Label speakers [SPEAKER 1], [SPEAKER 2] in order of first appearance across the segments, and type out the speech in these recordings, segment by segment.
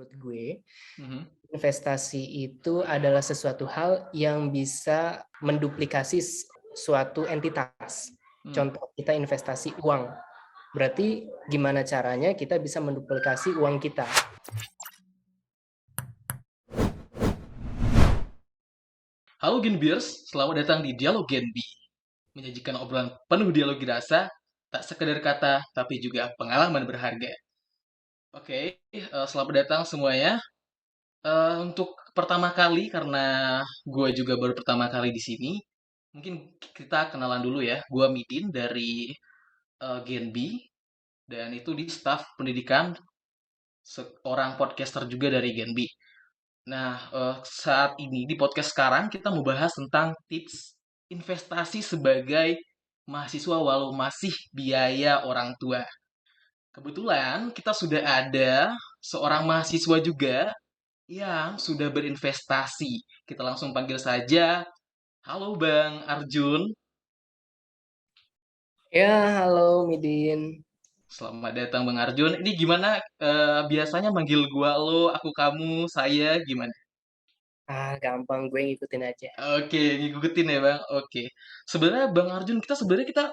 [SPEAKER 1] menurut gue,
[SPEAKER 2] Mhm.
[SPEAKER 1] investasi itu adalah sesuatu hal yang bisa menduplikasi suatu entitas.
[SPEAKER 2] Mmm.
[SPEAKER 1] Contoh kita investasi uang, berarti gimana caranya kita bisa menduplikasi uang kita.
[SPEAKER 2] Halo Genbiers, selamat datang di Dialog Genbi. Menyajikan obrolan penuh dialog rasa, tak sekedar kata, tapi juga pengalaman berharga. Oke, selamat datang semuanya. Untuk pertama kali, karena gue juga baru pertama kali di sini, mungkin kita kenalan dulu ya. Gue Midin dari Genbi, dan itu di staf pendidikan seorang podcaster juga dari Genbi. Nah, saat ini di podcast sekarang kita mau bahas tentang tips investasi sebagai mahasiswa walau masih biaya orang tua. Kebetulan kita sudah ada seorang mahasiswa juga yang sudah berinvestasi. Kita langsung panggil saja. Halo Bang Arjun.
[SPEAKER 1] Ya, halo Midin.
[SPEAKER 2] Selamat datang Bang Arjun. Ini gimana biasanya manggil gua lo, aku kamu, saya gimana?
[SPEAKER 1] Gampang, gue ngikutin aja.
[SPEAKER 2] Oke, ngikutin ya Bang. Oke. Sebenarnya Bang Arjun kita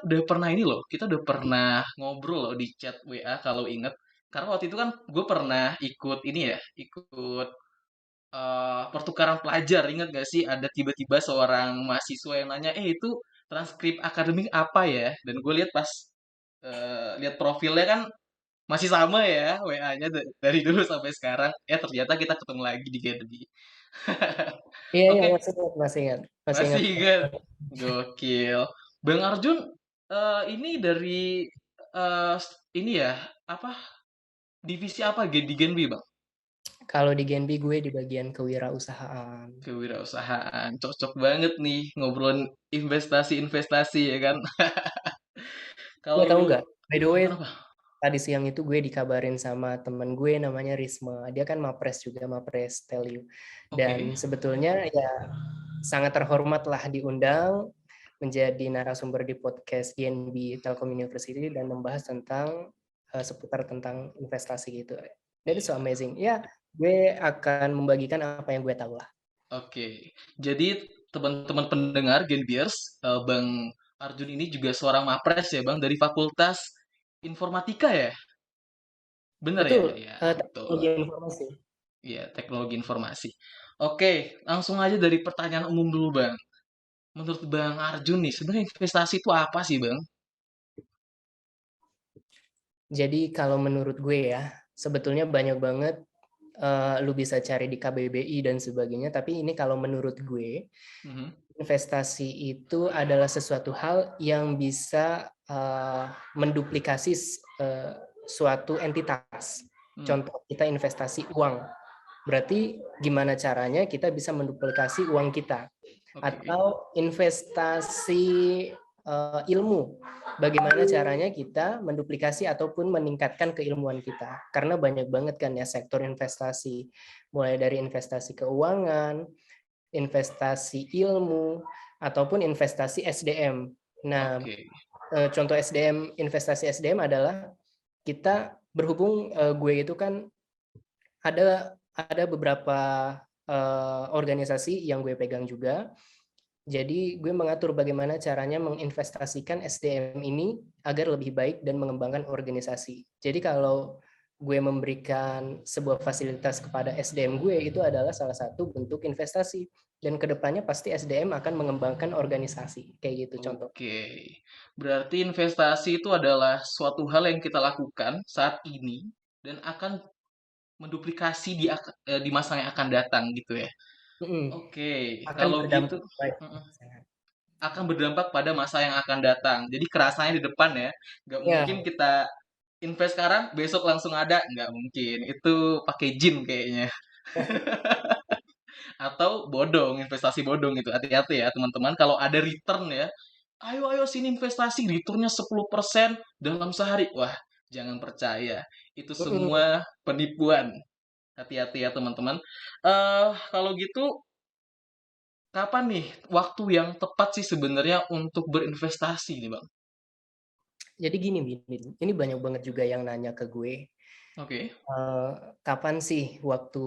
[SPEAKER 2] udah pernah ini loh. Kita udah pernah ngobrol loh di chat WA kalau inget. Karena waktu itu kan gue pernah ikut ini ya, ikut pertukaran pelajar. Ingat gak sih ada tiba-tiba seorang mahasiswa yang nanya, itu transkrip akademik apa ya? Dan gue lihat pas lihat profilnya kan masih sama ya WA-nya dari dulu sampai sekarang. Ternyata kita ketemu lagi di Gatsby.
[SPEAKER 1] Iya, iya,
[SPEAKER 2] Oke,
[SPEAKER 1] masih ingat, masih ingat, masih
[SPEAKER 2] masih
[SPEAKER 1] ingat.
[SPEAKER 2] ingat. Gokil. Bang Arjun, ini dari ini ya, apa divisi apa di Genbi, Bang?
[SPEAKER 1] Kalau di Genbi gue di bagian kewirausahaan.
[SPEAKER 2] Kewirausahaan. Cocok banget nih ngobrolin investasi-investasi ya kan.
[SPEAKER 1] Gue tahu
[SPEAKER 2] Kalau
[SPEAKER 1] nggak? By the way,
[SPEAKER 2] kenapa?
[SPEAKER 1] tadi siang itu gue dikabarin sama temen gue namanya Risma. Dia kan Mapres juga, Mapres Telyu.
[SPEAKER 2] Oke.
[SPEAKER 1] Dan sebetulnya ya sangat terhormat lah diundang menjadi narasumber di podcast GNB Telkom University dan membahas tentang seputar tentang investasi gitu. That is so
[SPEAKER 2] Iya.
[SPEAKER 1] amazing. Ya, gue akan membagikan apa yang gue tahu lah.
[SPEAKER 2] Oke. Jadi teman-teman pendengar Genbiers, Bang Arjun ini juga seorang mapres ya, Bang, dari Fakultas Informatika ya? Bener ya?
[SPEAKER 1] Betul,
[SPEAKER 2] Ya,
[SPEAKER 1] teknologi
[SPEAKER 2] betul.
[SPEAKER 1] informasi.
[SPEAKER 2] Iya, teknologi informasi. Oke, langsung aja dari pertanyaan umum dulu, Bang. Menurut Bang Arjun nih, sebenarnya investasi itu apa sih, Bang?
[SPEAKER 1] Jadi kalau menurut gue ya, sebetulnya banyak banget lu bisa cari di KBBI dan sebagainya, tapi ini kalau menurut gue,
[SPEAKER 2] Mhm.
[SPEAKER 1] investasi itu adalah sesuatu hal yang bisa menduplikasi suatu entitas.
[SPEAKER 2] Hmm,
[SPEAKER 1] Contoh kita investasi uang, berarti gimana caranya kita bisa menduplikasi uang kita.
[SPEAKER 2] oke.
[SPEAKER 1] Atau investasi ilmu, bagaimana caranya kita menduplikasi ataupun meningkatkan keilmuan kita. Karena banyak banget kan ya sektor investasi, mulai dari investasi keuangan, investasi ilmu, ataupun investasi SDM. Nah,
[SPEAKER 2] Oke.
[SPEAKER 1] contoh SDM, investasi SDM adalah kita berhubung gue itu kan ada beberapa organisasi yang gue pegang juga. Jadi gue mengatur bagaimana caranya menginvestasikan SDM ini agar lebih baik dan mengembangkan organisasi. Jadi kalau gue memberikan sebuah fasilitas kepada SDM gue itu adalah salah satu bentuk investasi dan kedepannya pasti SDM akan mengembangkan organisasi kayak gitu contoh.
[SPEAKER 2] Oke. Berarti investasi itu adalah suatu hal yang kita lakukan saat ini dan akan menduplikasi di masa yang akan datang gitu ya. Oke,
[SPEAKER 1] Akan
[SPEAKER 2] kalau gitu
[SPEAKER 1] berdampak baik.
[SPEAKER 2] mm, akan berdampak pada masa yang akan datang. Jadi kerasanya di depan ya. Nggak mungkin
[SPEAKER 1] Ya,
[SPEAKER 2] kita invest sekarang, besok langsung ada. Nggak mungkin. Itu pakai jin kayaknya. Atau bodong, investasi bodong gitu. Hati-hati ya teman-teman. Kalau ada return ya, ayo ayo sini investasi, returnnya 10% dalam sehari. Wah, jangan percaya. Itu semua penipuan. Hati-hati ya teman-teman. Kalau gitu, kapan nih waktu yang tepat sih sebenarnya untuk berinvestasi nih, Bang?
[SPEAKER 1] jadi gini, ini banyak banget juga yang nanya ke gue.
[SPEAKER 2] Oke.
[SPEAKER 1] Kapan sih waktu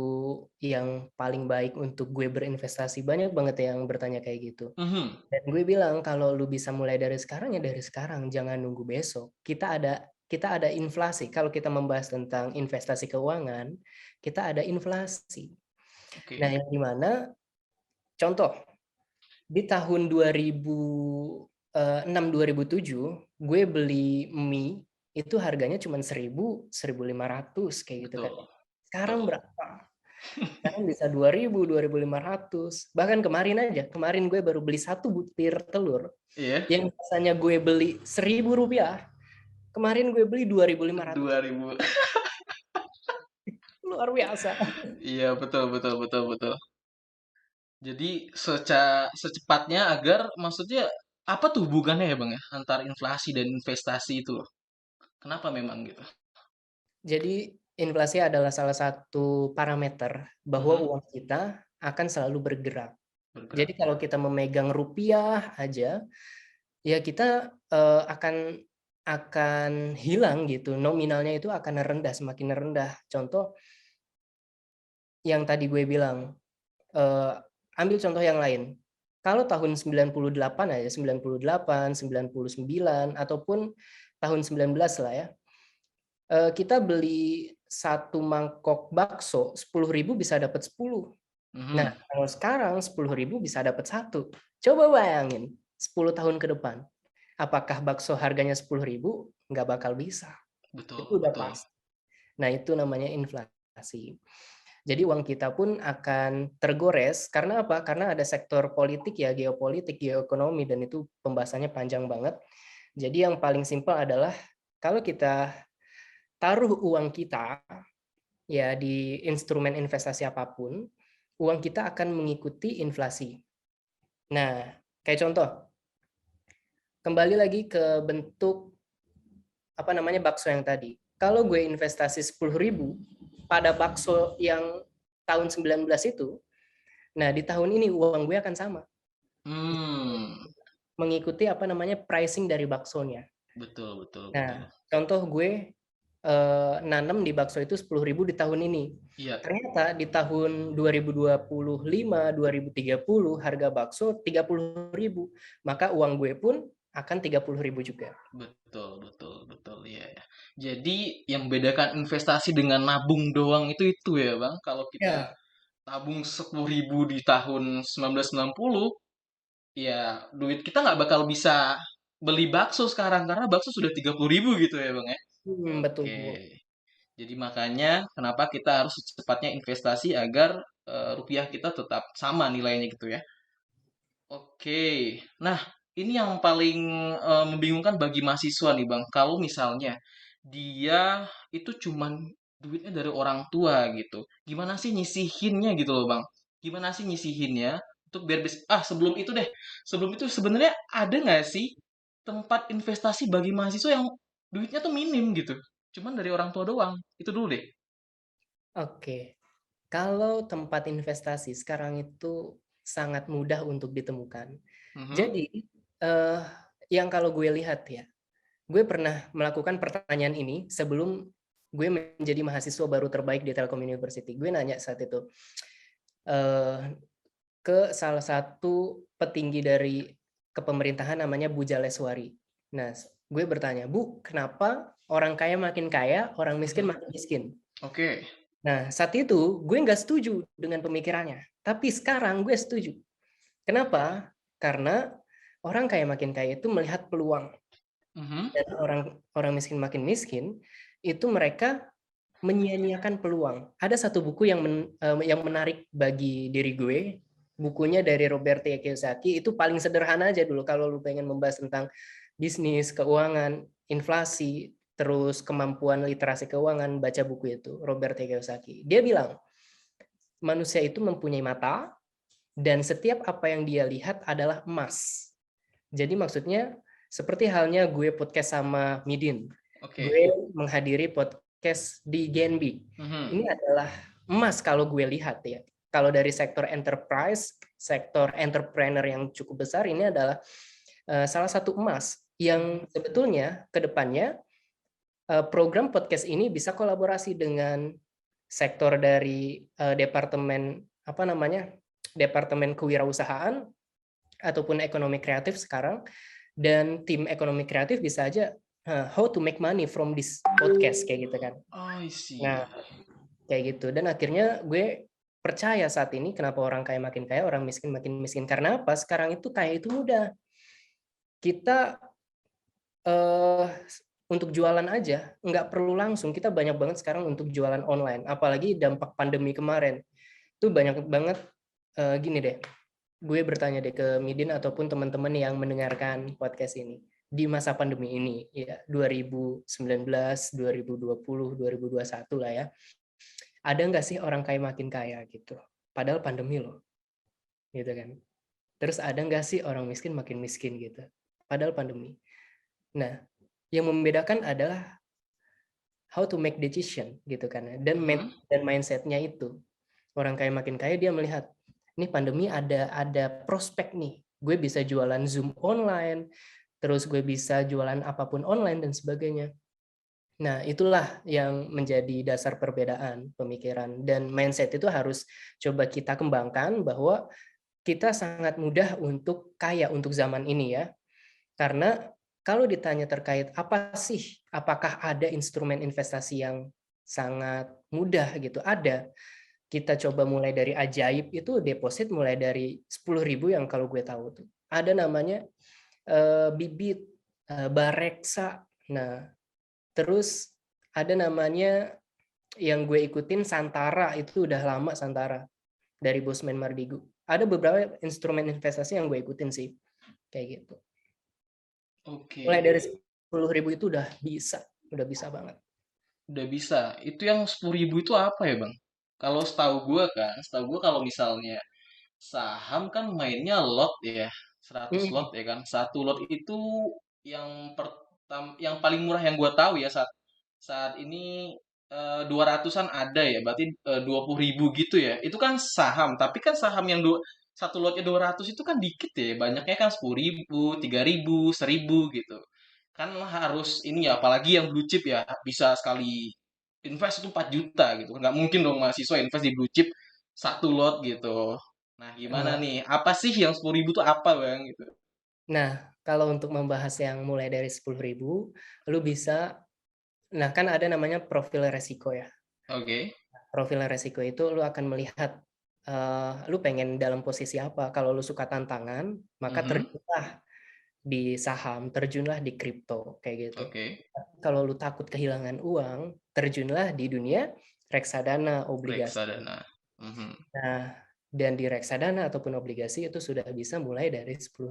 [SPEAKER 1] yang paling baik untuk gue berinvestasi? Banyak banget yang bertanya kayak gitu.
[SPEAKER 2] Mhm.
[SPEAKER 1] Dan gue bilang kalau lu bisa mulai dari sekarang ya dari sekarang, jangan nunggu besok. Kita ada inflasi. Kalau kita membahas tentang investasi keuangan, kita ada inflasi. Nah,
[SPEAKER 2] Oke.
[SPEAKER 1] yang dimana contoh di tahun 2006 2007 gue beli mie itu harganya cuma 1.000 1.500 kayak gitu kan.
[SPEAKER 2] Betul.
[SPEAKER 1] Sekarang
[SPEAKER 2] Betul.
[SPEAKER 1] berapa? Sekarang bisa 2.000 2.500. Bahkan kemarin gue baru beli satu butir telur
[SPEAKER 2] Iya.
[SPEAKER 1] yang biasanya gue beli Rp1.000, kemarin gue beli 2.500.
[SPEAKER 2] 2000.
[SPEAKER 1] Luar biasa.
[SPEAKER 2] Iya, betul betul betul betul. Jadi secepatnya agar maksudnya apa tuh hubungannya ya Bang ya antara inflasi dan investasi itu loh? Kenapa memang gitu?
[SPEAKER 1] Jadi inflasi adalah salah satu parameter bahwa
[SPEAKER 2] Mhm.
[SPEAKER 1] uang kita akan selalu bergerak.
[SPEAKER 2] Bergerak
[SPEAKER 1] Jadi
[SPEAKER 2] ya.
[SPEAKER 1] kalau kita memegang rupiah aja, ya kita akan hilang gitu. Nominalnya itu akan rendah, semakin rendah. Contoh yang tadi gue bilang, ambil contoh yang lain. Kalau tahun 98 aja, 98, 99, ataupun tahun 19 lah ya, kita beli satu mangkok bakso 10.000 bisa dapat 10. Nah,
[SPEAKER 2] Mhm.
[SPEAKER 1] kalau sekarang 10.000 bisa dapat satu. Coba bayangin 10 tahun ke depan. Apakah bakso harganya 10.000? Nggak bakal bisa.
[SPEAKER 2] Betul
[SPEAKER 1] Itu udah
[SPEAKER 2] betul.
[SPEAKER 1] pasti. Nah, itu namanya inflasi. Jadi uang kita pun akan tergores karena apa? Karena ada sektor politik ya, geopolitik, geoekonomi, dan itu pembahasannya panjang banget. Jadi yang paling simpel adalah kalau kita taruh uang kita ya di instrumen investasi apapun, uang kita akan mengikuti inflasi. Nah, kayak contoh, kembali lagi ke bentuk apa namanya bakso yang tadi. Kalau gue investasi 10.000 pada bakso yang tahun 19 itu, nah di tahun ini uang gue akan sama.
[SPEAKER 2] Hmm.
[SPEAKER 1] Mengikuti apa namanya pricing dari baksonya.
[SPEAKER 2] Betul betul betul.
[SPEAKER 1] Nah, contoh gue nanam di bakso itu 10.000 di tahun ini.
[SPEAKER 2] Iya,
[SPEAKER 1] Ternyata di tahun 2025, 2030 harga bakso 30.000. Maka uang gue pun akan 30.000 juga.
[SPEAKER 2] betul betul betul. Iya ya. Jadi yang membedakan investasi dengan nabung doang itu ya Bang. Kalau kita
[SPEAKER 1] Ya,
[SPEAKER 2] tabung 10.000 di tahun 1990, ya duit kita nggak bakal bisa beli bakso sekarang karena bakso sudah 30.000 gitu ya Bang ya.
[SPEAKER 1] betul.
[SPEAKER 2] Oke. Jadi makanya kenapa kita harus secepatnya investasi agar rupiah kita tetap sama nilainya gitu ya. Oke. Nah, ini yang paling membingungkan bagi mahasiswa nih Bang. Kalau misalnya dia itu cuman duitnya dari orang tua gitu. Gimana sih nyisihinnya gitu loh Bang? Gimana sih nyisihinnya untuk biar bisa sebelum itu deh. Sebelum itu sebenarnya ada nggak sih tempat investasi bagi mahasiswa yang duitnya tuh minim gitu? Cuman dari orang tua doang. Itu dulu deh.
[SPEAKER 1] Oke. Kalau tempat investasi sekarang itu sangat mudah untuk ditemukan.
[SPEAKER 2] Mhm.
[SPEAKER 1] Jadi, eh, yang kalau gue lihat ya, gue pernah melakukan pertanyaan ini sebelum gue menjadi mahasiswa baru terbaik di Telkom University. Gue nanya saat itu eh, ke salah satu petinggi dari kepemerintahan namanya Bu Jaleswari. Nah, gue bertanya, Bu, kenapa orang kaya makin kaya, orang miskin
[SPEAKER 2] Mhm.
[SPEAKER 1] makin miskin?
[SPEAKER 2] Oke.
[SPEAKER 1] Nah, saat itu gue nggak setuju dengan pemikirannya. Tapi sekarang gue setuju. Kenapa? Karena orang kaya makin kaya itu melihat peluang.
[SPEAKER 2] Mhm.
[SPEAKER 1] Dan orang orang miskin makin miskin, itu mereka menyia-nyiakan peluang. Ada satu buku yang menarik bagi diri gue, bukunya dari Robert T. Kiyosaki, itu paling sederhana aja dulu kalau lu pengen membahas tentang bisnis, keuangan, inflasi, terus kemampuan literasi keuangan, baca buku itu, Robert T. Kiyosaki. Dia bilang, manusia itu mempunyai mata, dan setiap apa yang dia lihat adalah emas. Jadi maksudnya seperti halnya gue podcast sama Midin.
[SPEAKER 2] Oke.
[SPEAKER 1] Gue menghadiri podcast di Genbi.
[SPEAKER 2] Mhm.
[SPEAKER 1] Ini adalah emas kalau gue lihat ya. Kalau dari sektor enterprise, sektor entrepreneur yang cukup besar, ini adalah salah satu emas yang sebetulnya ke depannya program podcast ini bisa kolaborasi dengan sektor dari departemen departemen kewirausahaan ataupun ekonomi kreatif sekarang, dan tim ekonomi kreatif bisa aja how to make money from this podcast kayak gitu kan.
[SPEAKER 2] I see.
[SPEAKER 1] Nah, kayak gitu. Dan akhirnya gue percaya saat ini kenapa orang kaya makin kaya, orang miskin makin miskin. Karena apa? Sekarang itu kaya itu mudah. Kita untuk jualan aja nggak perlu langsung. Kita banyak banget sekarang untuk jualan online. Apalagi dampak pandemi kemarin. Itu banyak banget gini deh. Gue bertanya deh ke Midin ataupun teman-teman yang mendengarkan podcast ini. Di masa pandemi ini, ya 2019, 2020, 2021 lah ya. Ada nggak sih orang kaya makin kaya gitu? Padahal pandemi loh, gitu kan. Terus ada nggak sih orang miskin makin miskin gitu? Padahal pandemi. Nah, yang membedakan adalah how to make decision gitu kan. Dan mindsetnya itu. Orang kaya makin kaya dia melihat, nih pandemi ada prospek nih. Gue bisa jualan Zoom online, terus gue bisa jualan apapun online dan sebagainya. Nah, itulah yang menjadi dasar perbedaan pemikiran, dan mindset itu harus coba kita kembangkan bahwa kita sangat mudah untuk kaya untuk zaman ini ya. Karena kalau ditanya terkait apa sih, apakah ada instrumen investasi yang sangat mudah gitu? Ada. Kita coba mulai dari ajaib itu deposit mulai dari 10.000 yang kalau gue tahu tuh. Ada namanya Bibit, Bareksa. Nah, terus ada namanya yang gue ikutin Santara, itu udah lama Santara dari Bosman Mardigu. Ada beberapa instrumen investasi yang gue ikutin sih kayak gitu. Mulai dari 10.000 itu udah bisa banget.
[SPEAKER 2] Udah bisa. Itu yang 10.000 itu apa ya Bang? Kalau setahu gue kalau misalnya saham kan mainnya lot ya, 100 lot ya kan. Satu lot itu yang paling murah yang gue tahu ya saat saat ini 200-an ada ya, berarti 20.000 gitu ya. Itu kan saham, tapi kan saham yang satu lotnya 200 itu kan dikit ya, banyaknya kan 10.000, 3.000, 1.000 gitu. Kan harus ini ya, apalagi yang blue chip ya, bisa sekali invest itu 4 juta gitu. Nggak mungkin dong mahasiswa invest di blue chip satu lot gitu. Nah, gimana nih? Apa sih yang 10.000 tuh apa Bang gitu?
[SPEAKER 1] Nah, kalau untuk membahas yang mulai dari 10.000, lu bisa, nah kan ada namanya profil resiko ya.
[SPEAKER 2] Oke.
[SPEAKER 1] Profil resiko itu lu akan melihat lu pengen dalam posisi apa. Kalau lu suka tantangan, maka terjunlah di saham, terjunlah di kripto kayak gitu.
[SPEAKER 2] Oke.
[SPEAKER 1] Kalau lu takut kehilangan uang, terjunlah di dunia reksadana, obligasi.
[SPEAKER 2] Reksadana.
[SPEAKER 1] Nah, dan di reksadana ataupun obligasi itu sudah bisa mulai dari 10.000.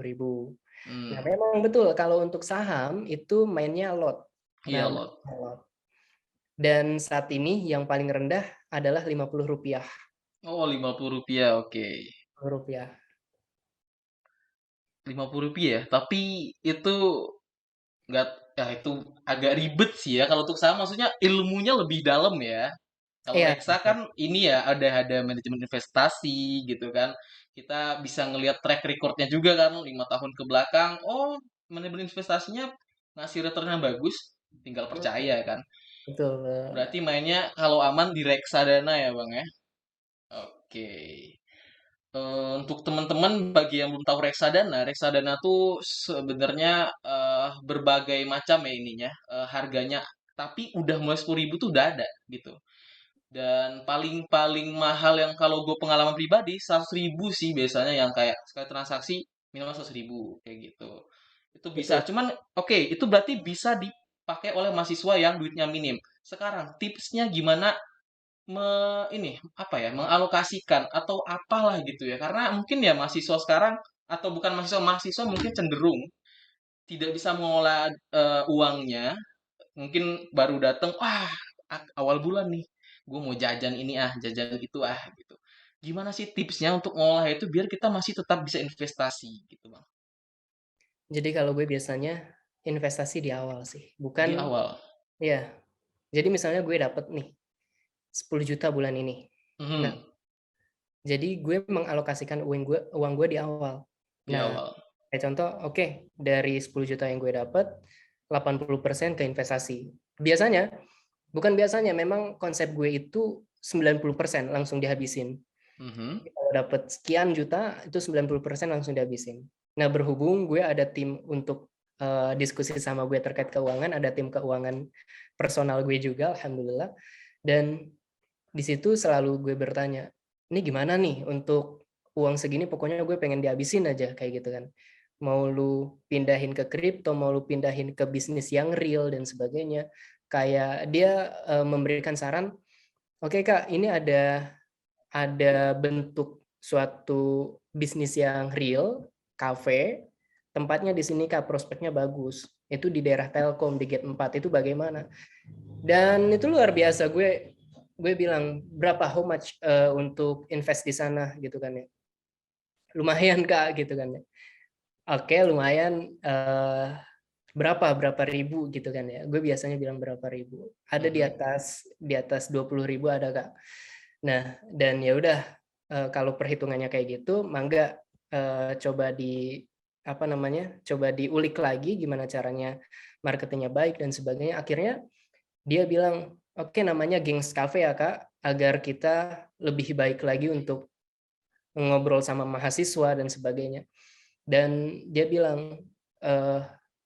[SPEAKER 1] Nah, memang betul kalau untuk saham itu mainnya lot.
[SPEAKER 2] Iya
[SPEAKER 1] Nah,
[SPEAKER 2] lot.
[SPEAKER 1] lot. Dan saat ini yang paling rendah adalah Rp50.
[SPEAKER 2] Oh, Rp50, oke.
[SPEAKER 1] Rupiah.
[SPEAKER 2] Rp50 ya, tapi itu nggak, ya itu agak ribet sih ya. Kalau untuk saham maksudnya ilmunya lebih dalam ya. Kalau
[SPEAKER 1] Iya,
[SPEAKER 2] reksa kan ini ya ada manajemen investasi gitu kan. Kita bisa ngelihat track recordnya juga kan 5 tahun ke belakang. Oh, manajemen investasinya ngasih return yang bagus, tinggal percaya kan.
[SPEAKER 1] betul.
[SPEAKER 2] Berarti mainnya kalau aman di reksadana ya bang ya. Oke. Untuk teman-teman bagi yang belum tahu reksadana, reksadana tuh sebenarnya berbagai macam ya ininya, harganya. Tapi udah mulai 10.000 tuh udah ada gitu. Dan paling paling mahal yang kalau gue pengalaman pribadi 100.000 sih biasanya yang kayak sekali transaksi minimal 100.000 kayak gitu. Itu bisa.
[SPEAKER 1] Betul.
[SPEAKER 2] Cuman oke, itu berarti bisa dipakai oleh mahasiswa yang duitnya minim. Sekarang tipsnya gimana ini apa ya mengalokasikan atau apalah gitu ya karena mungkin ya mahasiswa sekarang atau bukan mahasiswa mungkin cenderung tidak bisa mengolah uangnya mungkin baru datang wah awal bulan nih gue mau jajan ini jajan itu gitu gimana sih tipsnya untuk mengolah itu biar kita masih tetap bisa investasi gitu bang
[SPEAKER 1] Jadi kalau gue biasanya investasi di awal sih.
[SPEAKER 2] di
[SPEAKER 1] Bukan,
[SPEAKER 2] awal.
[SPEAKER 1] ya. Jadi misalnya gue dapet nih 10 juta bulan ini. Nah,
[SPEAKER 2] Mhm,
[SPEAKER 1] jadi gue mengalokasikan uang gue di awal.
[SPEAKER 2] di
[SPEAKER 1] Nah,
[SPEAKER 2] awal
[SPEAKER 1] kayak contoh, oke, dari 10 juta yang gue dapet, 80% ke investasi. Biasanya, bukan biasanya, memang konsep gue itu 90% langsung dihabisin.
[SPEAKER 2] Mhm.
[SPEAKER 1] Kalau dapat sekian juta, itu 90% langsung dihabisin. Nah, berhubung gue ada tim untuk diskusi sama gue terkait keuangan, ada tim keuangan personal gue juga, alhamdulillah. Dan di situ selalu gue bertanya, ini gimana nih untuk uang segini, pokoknya gue pengen dihabisin aja kayak gitu kan. Mau lu pindahin ke kripto, mau lu pindahin ke bisnis yang real dan sebagainya. Kayak dia memberikan saran, oke Kak, ini ada bentuk suatu bisnis yang real, kafe, tempatnya di sini Kak, prospeknya bagus. Itu di daerah Telkom di Gate 4 itu bagaimana? Dan itu luar biasa, gue bilang berapa, how much untuk invest di sana gitu kan ya. Lumayan Kak gitu kan ya. Oke, lumayan berapa ribu gitu kan ya. Gue biasanya bilang berapa ribu. Ada
[SPEAKER 2] Mhm.
[SPEAKER 1] di atas 20.000 ada Kak. Nah, dan ya udah kalau perhitungannya kayak gitu, mangga coba apa namanya? Coba diulik lagi gimana caranya marketingnya baik dan sebagainya. Akhirnya dia bilang, oke, namanya Gengs Cafe ya Kak, agar kita lebih baik lagi untuk ngobrol sama mahasiswa dan sebagainya. Dan dia bilang, eh,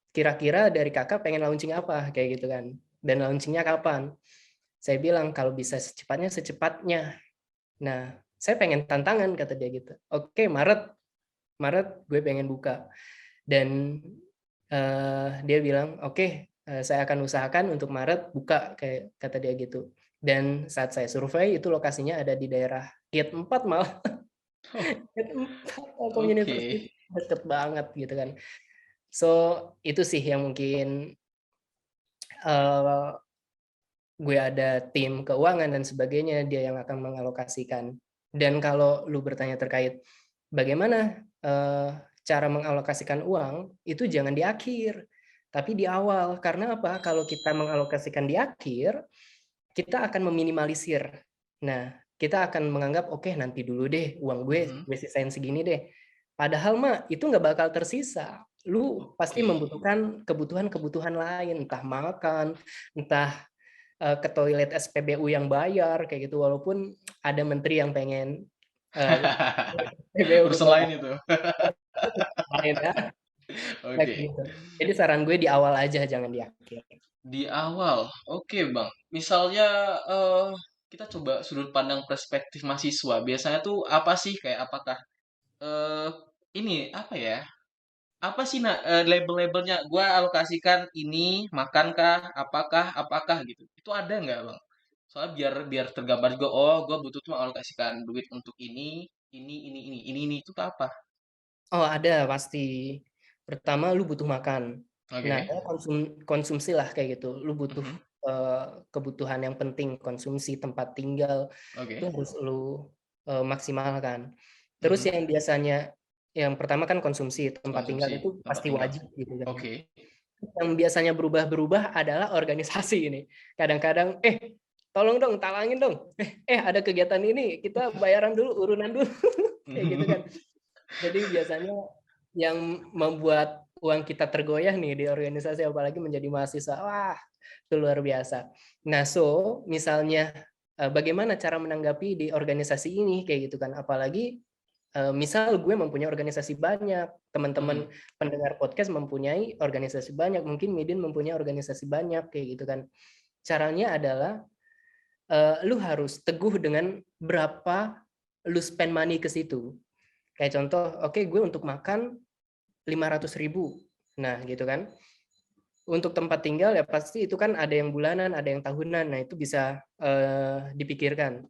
[SPEAKER 1] kira-kira dari kakak pengen launching apa kayak gitu kan, dan launchingnya kapan. Saya bilang kalau bisa secepatnya secepatnya. Nah, saya pengen tantangan kata dia gitu. Oke, Maret Maret gue pengen buka. Dan dia bilang oke, saya akan usahakan untuk Maret buka kayak kata dia gitu. Dan saat saya survei itu lokasinya ada di daerah Gate 4 malah.
[SPEAKER 2] Oh,
[SPEAKER 1] Gate 4 Telkom
[SPEAKER 2] oke.
[SPEAKER 1] University, deket banget gitu kan. So itu sih yang mungkin uh, gue ada tim keuangan dan sebagainya, dia yang akan mengalokasikan. Dan kalau lu bertanya terkait bagaimana cara mengalokasikan uang, itu jangan di akhir, tapi di awal. Karena apa? Kalau kita mengalokasikan di akhir, kita akan meminimalisir. Nah, kita akan menganggap, oke, nanti dulu deh, uang
[SPEAKER 2] Mhm.
[SPEAKER 1] gue sisain segini deh. Padahal mah itu nggak bakal tersisa. Lu pasti
[SPEAKER 2] Oke.
[SPEAKER 1] membutuhkan kebutuhan-kebutuhan lain, entah makan, entah ke toilet SPBU yang bayar kayak gitu, walaupun ada menteri yang pengen SPBU
[SPEAKER 2] Urusan lain
[SPEAKER 1] gratis
[SPEAKER 2] itu.
[SPEAKER 1] lain ya, kayak
[SPEAKER 2] Oke.
[SPEAKER 1] gitu. Jadi saran gue di awal aja, jangan di akhir.
[SPEAKER 2] Di awal. Oke, Bang. Misalnya kita coba sudut pandang perspektif mahasiswa. Biasanya tuh apa sih, kayak apakah eh ini apa ya? Apa sih label-labelnya? Gua alokasikan ini, makankah, apakah gitu. Itu ada nggak, Bang? Soalnya biar biar tergambar juga, oh, gua butuh tuh alokasikan duit untuk ini itu tuh apa?
[SPEAKER 1] Oh, ada pasti. Pertama, lu butuh makan. Nah,
[SPEAKER 2] Oke.
[SPEAKER 1] konsumsi lah kayak gitu. Lu butuh
[SPEAKER 2] Mhm.
[SPEAKER 1] eh, kebutuhan yang penting, konsumsi, tempat tinggal, itu
[SPEAKER 2] Oke.
[SPEAKER 1] harus lu maksimalkan. Terus
[SPEAKER 2] Mhm.
[SPEAKER 1] yang biasanya, yang pertama kan konsumsi, tempat tinggal
[SPEAKER 2] Konsumsi
[SPEAKER 1] itu
[SPEAKER 2] tempat
[SPEAKER 1] pasti
[SPEAKER 2] tinggal.
[SPEAKER 1] wajib gitu kan.
[SPEAKER 2] Oke.
[SPEAKER 1] Yang biasanya berubah-berubah adalah organisasi ini. Kadang-kadang, tolong dong, talangin dong. Ada kegiatan ini, kita bayaran dulu, urunan dulu, kayak gitu kan. Jadi biasanya yang membuat uang kita tergoyah nih di organisasi, apalagi menjadi mahasiswa, wah itu luar biasa. Nah, misalnya bagaimana cara menanggapi di organisasi ini kayak gitu kan, apalagi misal gue mempunyai organisasi banyak, teman-teman
[SPEAKER 2] Mhm.
[SPEAKER 1] pendengar podcast mempunyai organisasi banyak, mungkin Midin mempunyai organisasi banyak kayak gitu kan. Caranya adalah lu harus teguh dengan berapa lu spend money ke situ. Kayak contoh, oke, gue untuk makan 500.000. Nah, gitu kan. Untuk tempat tinggal ya pasti itu kan ada yang bulanan, ada yang tahunan. Nah, itu bisa dipikirkan.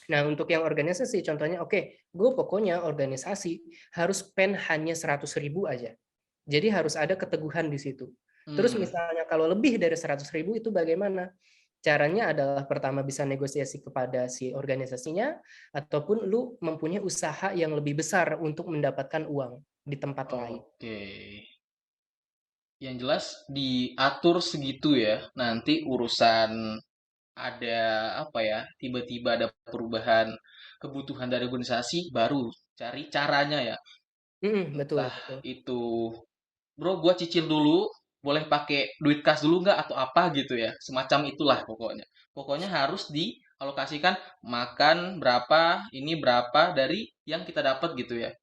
[SPEAKER 1] Nah, untuk yang organisasi, contohnya, oke, gue pokoknya organisasi harus spend hanya 100.000 aja. Jadi harus ada keteguhan di situ. Terus
[SPEAKER 2] Hmm.
[SPEAKER 1] misalnya kalau lebih dari 100.000 itu bagaimana? Caranya adalah pertama bisa negosiasi kepada si organisasinya, ataupun lu mempunyai usaha yang lebih besar untuk mendapatkan uang di tempat lain.
[SPEAKER 2] Oke. Yang jelas diatur segitu ya. Nanti urusan ada apa ya? Tiba-tiba ada perubahan kebutuhan dari organisasi, baru cari caranya ya.
[SPEAKER 1] Betul,
[SPEAKER 2] Entah
[SPEAKER 1] betul.
[SPEAKER 2] itu, bro, gua cicil dulu. boleh pakai duit kas dulu nggak atau apa gitu ya. Semacam itulah pokoknya. Pokoknya harus dialokasikan makan berapa, ini berapa dari yang kita dapat gitu ya.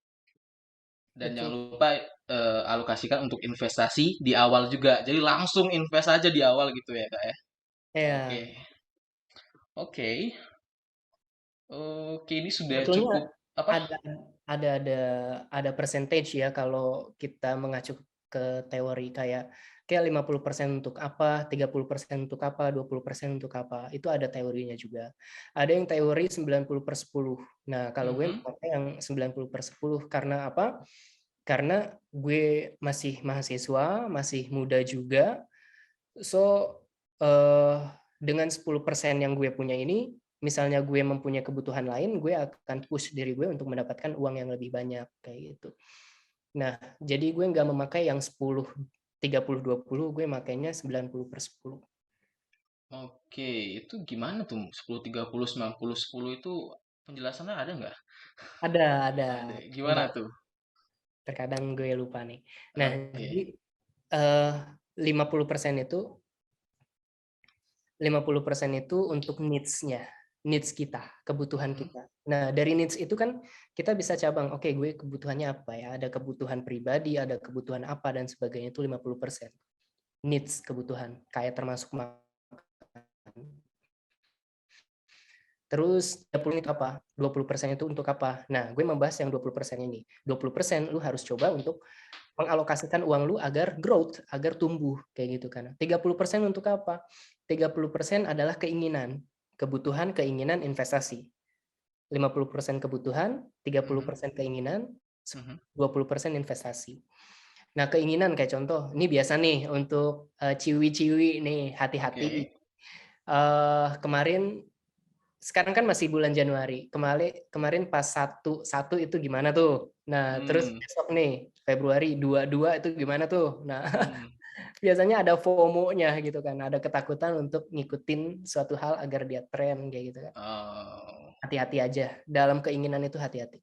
[SPEAKER 2] Dan jangan
[SPEAKER 1] Betul.
[SPEAKER 2] lupa alokasikan untuk investasi di awal juga. Jadi langsung invest aja di awal gitu ya, Kak ya. Oke.
[SPEAKER 1] Ya,
[SPEAKER 2] Oke. Oke, ini sudah
[SPEAKER 1] sebetulnya
[SPEAKER 2] cukup apa?
[SPEAKER 1] ada ada ada ada percentage ya kalau kita mengacu ke teori kayak 50% untuk apa, 30% untuk apa, 20% untuk apa. Itu ada teorinya juga. Ada yang teori 90/10. Nah, kalau gue
[SPEAKER 2] Mhm.
[SPEAKER 1] pakai yang 90/10 karena apa? Karena gue masih mahasiswa, masih muda juga. So, dengan 10% yang gue punya ini, misalnya gue mempunyai kebutuhan lain, gue akan push diri gue untuk mendapatkan uang yang lebih banyak kayak gitu. Nah, jadi gue nggak memakai yang 10/30/20, gue makainya 90/10.
[SPEAKER 2] Oke, itu gimana tuh 10/30 90/10 itu penjelasannya ada nggak?
[SPEAKER 1] Ada.
[SPEAKER 2] Ada. Gimana
[SPEAKER 1] Bentar,
[SPEAKER 2] tuh?
[SPEAKER 1] terkadang gue lupa nih. Nah, jadi
[SPEAKER 2] Oke.
[SPEAKER 1] 50% itu 50% itu untuk needs-nya, needs kita, kebutuhan
[SPEAKER 2] Mhm.
[SPEAKER 1] kita. Nah, dari needs itu kan kita bisa cabang, oke, gue kebutuhannya apa ya? Ada kebutuhan pribadi, ada kebutuhan apa dan sebagainya, itu 50%. Needs, kebutuhan, kayak termasuk makan. Terus 30 itu apa? 20% itu untuk apa? Nah, gue membahas yang 20% ini. 20% lu harus coba untuk mengalokasikan uang lu agar growth, agar tumbuh kayak gitu kan. 30% untuk apa? 30% adalah keinginan, kebutuhan, keinginan, investasi. 50% kebutuhan,
[SPEAKER 2] Mhm.
[SPEAKER 1] 30% keinginan,
[SPEAKER 2] Mhm.
[SPEAKER 1] 20% investasi. Nah, keinginan kayak contoh, ini biasa nih untuk ciwi-ciwi nih, hati-hati.
[SPEAKER 2] Oke.
[SPEAKER 1] Kemarin sekarang kan masih bulan Januari. Kemarin kemarin pas satu satu itu gimana tuh? Nah, terus
[SPEAKER 2] Hmm.
[SPEAKER 1] besok nih Februari dua dua itu gimana tuh? Nah,
[SPEAKER 2] Hmm.
[SPEAKER 1] biasanya ada FOMO-nya gitu kan, ada ketakutan untuk ngikutin suatu hal agar dia tren kayak gitu kan.
[SPEAKER 2] Oh.
[SPEAKER 1] Hati-hati aja, dalam keinginan itu hati-hati.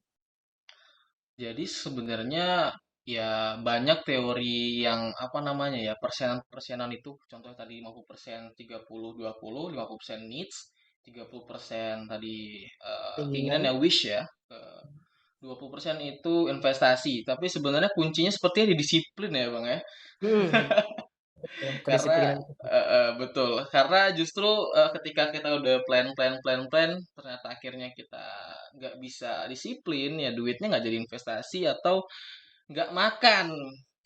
[SPEAKER 2] Jadi sebenarnya ya banyak teori yang apa namanya ya persenan-persenan itu contoh tadi 50% 30/20 50% needs 30% tadi keinginan
[SPEAKER 1] Keinginan,
[SPEAKER 2] ya wish ya 20% itu investasi tapi sebenarnya kuncinya sepertinya di disiplin ya Bang ya
[SPEAKER 1] hmm, betul,
[SPEAKER 2] karena
[SPEAKER 1] kedisiplinan.
[SPEAKER 2] betul karena justru ketika kita udah plan ternyata akhirnya kita nggak bisa disiplin ya duitnya nggak jadi investasi atau nggak makan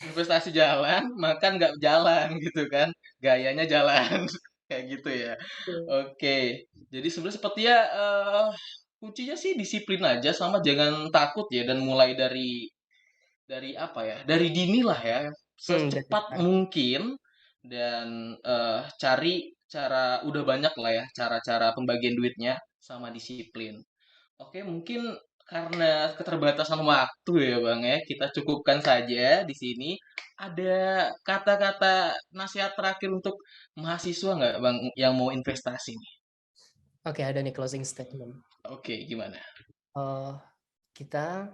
[SPEAKER 2] investasi jalan makan nggak jalan gitu kan gayanya jalan kayak gitu ya oke jadi sebenarnya sepertinya kuncinya sih disiplin aja sama jangan takut ya dan mulai dari apa ya dari dini lah ya
[SPEAKER 1] Dari
[SPEAKER 2] secepat
[SPEAKER 1] sekarang.
[SPEAKER 2] mungkin dan cari cara udah banyak lah ya cara-cara pembagian duitnya sama disiplin. Oke, mungkin karena keterbatasan waktu ya Bang ya, kita cukupkan saja di sini. Ada kata-kata nasihat terakhir untuk mahasiswa nggak Bang yang mau investasi nih?
[SPEAKER 1] Oke, ada nih closing statement.
[SPEAKER 2] Oke, gimana?
[SPEAKER 1] Eh, kita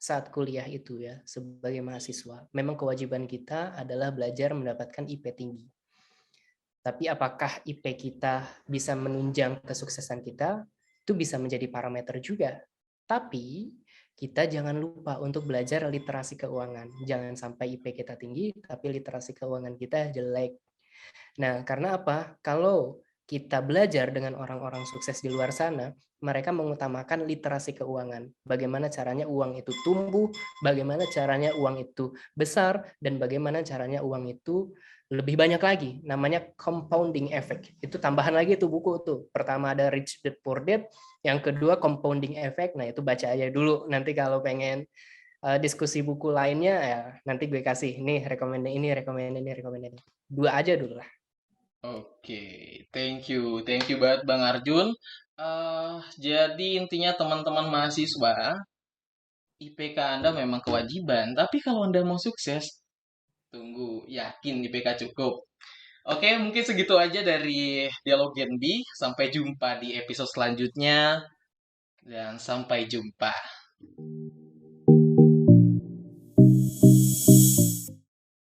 [SPEAKER 1] saat kuliah itu ya, sebagai mahasiswa, memang kewajiban kita adalah belajar mendapatkan IP tinggi. Tapi apakah IP kita bisa menunjang kesuksesan kita? Itu bisa menjadi parameter juga. Tapi kita jangan lupa untuk belajar literasi keuangan. Jangan sampai IP kita tinggi, tapi literasi keuangan kita jelek. Nah, karena apa? Kalau kita belajar dengan orang-orang sukses di luar sana, mereka mengutamakan literasi keuangan. Bagaimana caranya uang itu tumbuh, bagaimana caranya uang itu besar, dan bagaimana caranya uang itu lebih banyak lagi. Namanya compounding effect. Itu tambahan lagi tuh buku tuh. Pertama ada Rich Dad Poor Dad, yang kedua compounding effect. Nah, itu baca aja dulu. Nanti kalau pengen diskusi buku lainnya ya nanti gue kasih nih rekomend ini, rekomend ini, rekomend ini. Dua aja dulu lah.
[SPEAKER 2] Oke, thank you banget Bang Arjun. Jadi intinya teman-teman mahasiswa, IPK Anda memang kewajiban, tapi kalau Anda mau sukses, tunggu, yakin IPK cukup. Oke, mungkin segitu aja dari Dialog Gen B. Sampai jumpa di episode selanjutnya dan sampai jumpa.